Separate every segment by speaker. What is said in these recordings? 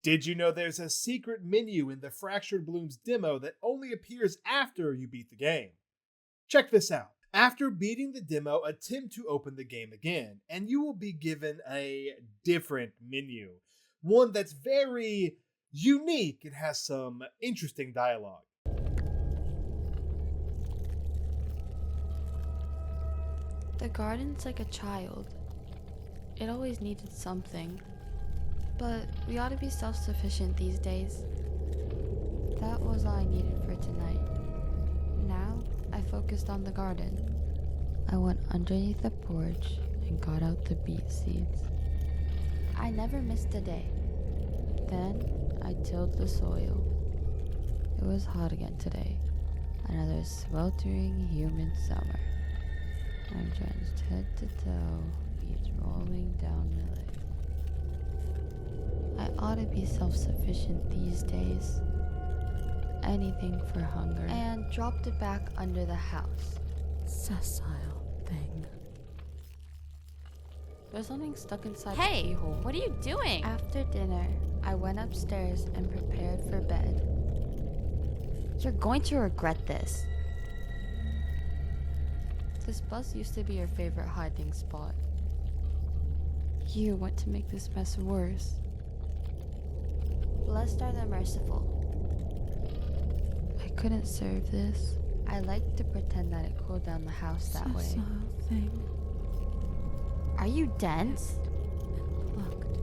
Speaker 1: Did you know there's a secret menu in the Fractured Blooms demo that only appears after you beat the game? Check this out. After beating the demo, attempt to open the game again, and you will be given a different menu. One that's very unique. It has some interesting dialogue.
Speaker 2: The garden's like a child. It always needed something. But we ought to be self-sufficient these days. That was all I needed for tonight. Now, I focused on the garden. I went underneath the porch and got out the beet seeds. I never missed a day. Then, I tilled the soil. It was hot again today. Another sweltering, humid summer. I'm drenched head to toe, beads rolling down my legs. I ought to be self-sufficient these days. Anything for hunger. And dropped it back under the house.
Speaker 3: Sessile thing.
Speaker 2: There's something stuck inside
Speaker 4: Hey,
Speaker 2: the keyhole.
Speaker 4: what are you doing?
Speaker 2: After dinner, I went upstairs and prepared for bed.
Speaker 4: You're going to regret this.
Speaker 2: This bus used to be your favorite hiding spot. You went to make this mess worse. Blessed are the merciful. I couldn't serve this. I liked to pretend that it cooled down the house that way.
Speaker 3: Sessile thing.
Speaker 4: Are you dense?
Speaker 3: Plucked.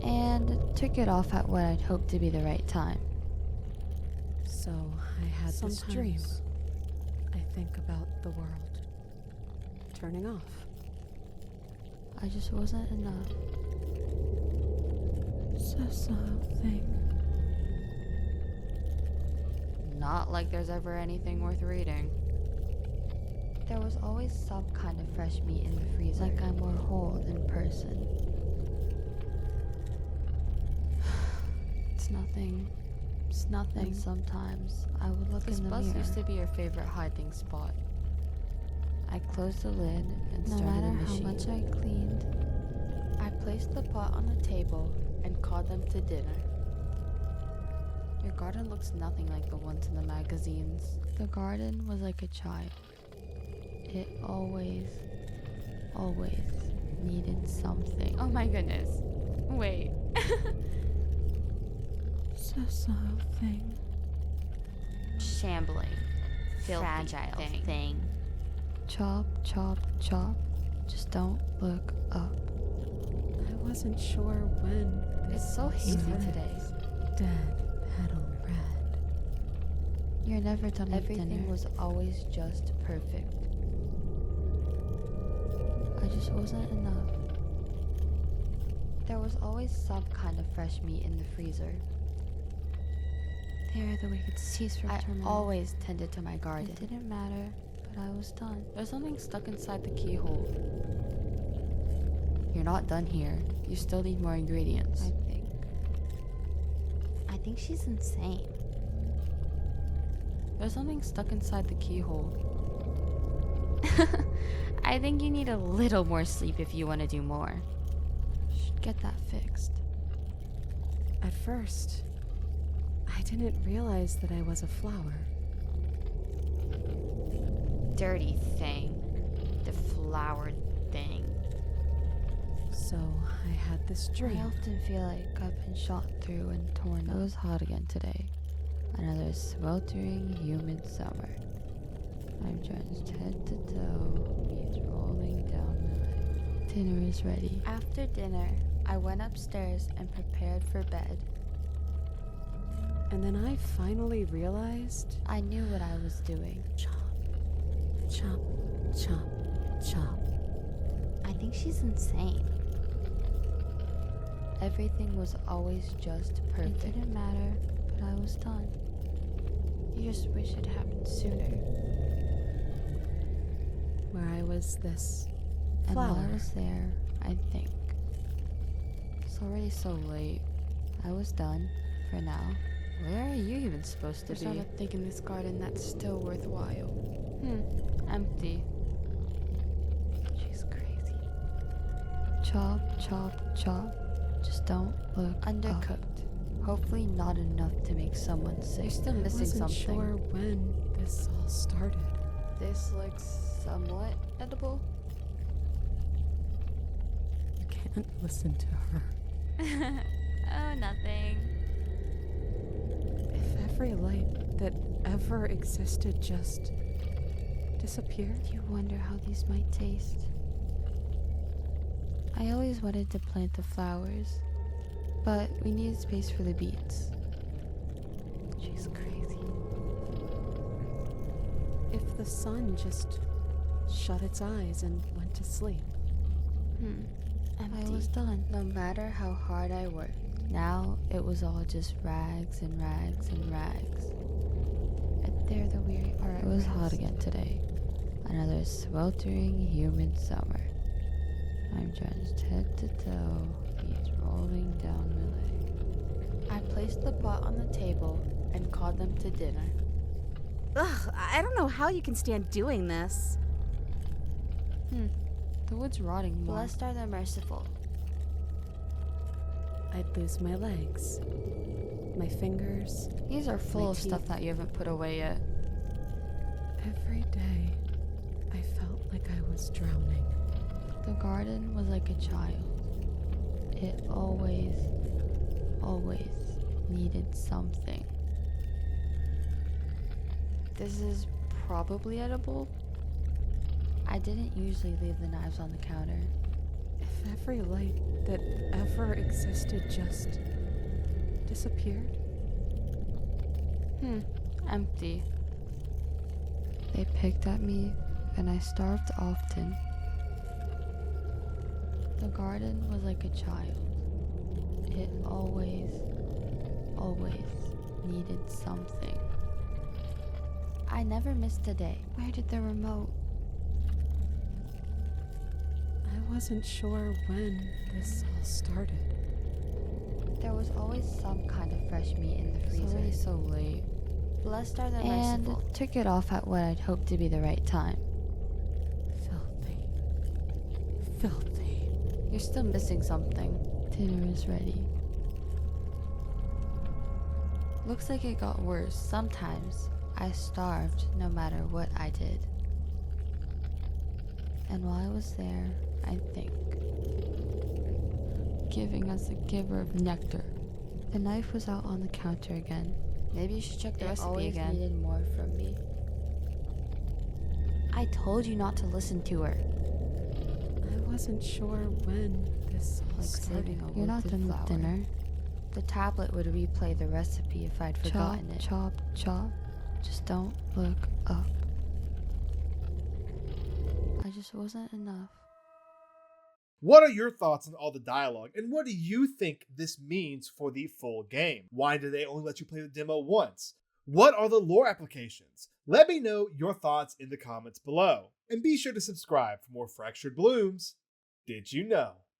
Speaker 2: And took it off at what I'd hoped to be the right time.
Speaker 3: So I had this dream. I think about the world. Turning off.
Speaker 2: I just wasn't enough.
Speaker 3: Sessile thing.
Speaker 2: Not like there's ever anything worth reading. There was always some kind of fresh meat in the freezer. Like I'm more whole than person. It's nothing. It's nothing. And sometimes I would look in the mirror. This bus used to be your favorite hiding spot. I closed the lid and started the machine. No matter how much I cleaned, I placed the pot on the table and called them to dinner. Your garden looks nothing like the ones in the magazines. The garden was like a child. It always needed something.
Speaker 4: Oh my goodness. Wait.
Speaker 3: Sessile thing.
Speaker 4: Shambling. Filthy Fragile thing.
Speaker 2: Chop, chop, chop. Just don't look up.
Speaker 3: I wasn't sure when.
Speaker 2: It's so hazy today.
Speaker 3: Dead petal red.
Speaker 2: You're never done with dinner. Everything was always just perfect. I just wasn't enough. There was always some kind of fresh meat in the freezer. There, the wicked cease from torment. I always tended to my garden. It didn't matter, but I was done. There's something stuck inside the keyhole. You're not done here. You still need more ingredients.
Speaker 4: I think she's insane.
Speaker 2: There's something stuck inside the keyhole.
Speaker 4: I think you need a little more sleep if you want to do more.
Speaker 2: Should get that fixed.
Speaker 3: At first, I didn't realize that I was a flower.
Speaker 4: Dirty thing. The flower thing.
Speaker 3: So I had this dream.
Speaker 2: I often feel like I've been shot through and torn up. It was hot again today. Another sweltering, humid summer. I'm drenched head to toe, beads rolling down my legs. Dinner is ready. After dinner, I went upstairs and prepared for bed.
Speaker 3: And then I finally realized.
Speaker 2: I knew what I was doing.
Speaker 3: Chop, chop, chop, chop.
Speaker 4: I think she's insane.
Speaker 2: Everything was always just perfect. It didn't matter, but I was done. You just wish it happened sooner.
Speaker 3: Where I was this
Speaker 2: And
Speaker 3: flower.
Speaker 2: while I was there, I think. It's already so late. I was done, for now. Where are you even supposed to be? There's not a thing in this garden that's still worthwhile. Empty. She's crazy. Chop, chop, chop. Just don't look undercooked. Hopefully not enough to make someone sick. You're still missing
Speaker 3: I wasn't
Speaker 2: something.
Speaker 3: sure when this all started.
Speaker 2: This looks somewhat edible.
Speaker 3: You can't listen to her.
Speaker 4: Oh, nothing.
Speaker 3: If every light that ever existed just disappeared,
Speaker 2: You wonder how these might taste. I always wanted to plant the flowers, but we needed space for the beets.
Speaker 3: she's crazy. If the sun just shut its eyes and went to sleep,
Speaker 2: I was done. No matter how hard I worked, now it was all just rags and rags and rags. And there the weary are at It was hot again today. Another sweltering humid summer. I'm drenched head to toe, beads rolling down my leg. I placed the pot on the table and called them to dinner.
Speaker 5: Ugh, I don't know how you can stand doing this.
Speaker 2: The wood's rotting more. Blessed are the merciful.
Speaker 3: I'd lose my legs, my fingers.
Speaker 2: These are full
Speaker 3: My
Speaker 2: of stuff
Speaker 3: teeth.
Speaker 2: that you haven't put away yet.
Speaker 3: Every day, I felt like I was drowning.
Speaker 2: The garden was like a child. It always needed something. This is probably edible. I didn't usually leave the knives on the counter.
Speaker 3: If every light that ever existed just disappeared,
Speaker 2: Empty. They picked at me, and I starved often. The garden was like a child. It always needed something. I never missed a day. Where did the remote?
Speaker 3: I wasn't sure when this all started.
Speaker 2: There was always some kind of fresh meat in the freezer. It's always so late. Blessed are the merciful. And took it off at what I'd hoped to be the right time.
Speaker 3: Filthy. Filthy.
Speaker 2: You're still missing something. Dinner is ready. Looks like it got worse. Sometimes I starved no matter what I did. And while I was there, I'd think. Giving as the giver of nectar. The knife was out on the counter again. Maybe you should check the recipe again. Always needed more from me. I told you not to listen to her.
Speaker 3: I wasn't sure when this all
Speaker 2: Like
Speaker 3: started.
Speaker 2: saving a You're not done with dinner. The tablet would replay the recipe if I'd forgotten it. Chop, chop. Just don't look up. I just wasn't enough.
Speaker 1: What are your thoughts on all the dialogue, and what do you think this means for the full game? Why do they only let you play the demo once? What are the lore applications? Let me know your thoughts in the comments below. And be sure to subscribe for more Fractured Blooms. Did you know?